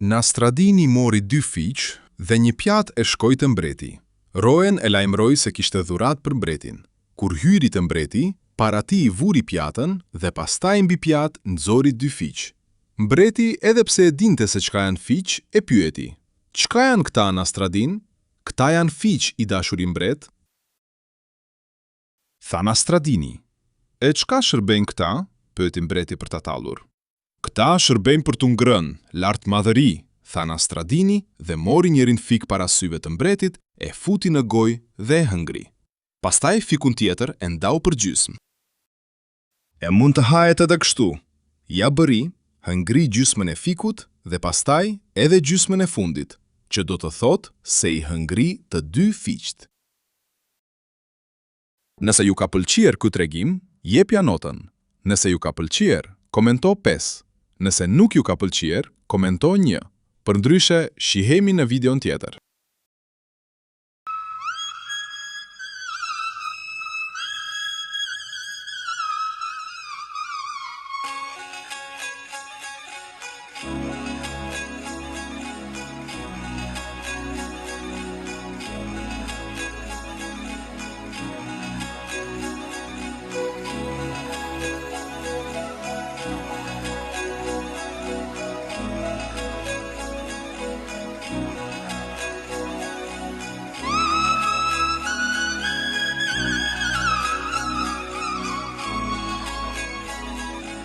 Nastradini mori 2 fiq dhe një pjatë e shkoi te mbreti. Rojen e lajmëroi se kishte dhuratë për mbretin. Kur hyri te mbreti, para tij i vuri pjatën dhe pastaj mbi pjatë nxori 2 fiq. Mbreti, edhe pse e dinte se çka janë fiq, e pyeti: "Çka janë këta, Nastradin? Këta janë fiq, i dashuri mbret?" Tha Nastradini. "E çka shërbejnë këta?" pyeti mbreti për ta tallur. "Këta shërbejnë për t'u ngrënë, lart madhëri", tha Nastradini dhe mori njërin fik para syve të mbretit, e futi në gojë dhe e hëngri. Pastaj fikun tjetër e ndau për gjysmë. "E mund të hahet edhe kështu", ja bëri, hëngri gjysmën e fikut dhe pastaj edhe gjysmën e fundit, që do të thotë se i hëngri të 2 fiqt. Nëse ju ka pëlqyer ky tregim, jepja notën. Nëse ju ka pëlqyer, komento 5. Nëse nuk ju ka pëlqyer, komento 1. Përndryshe, shihemi në videon tjetër.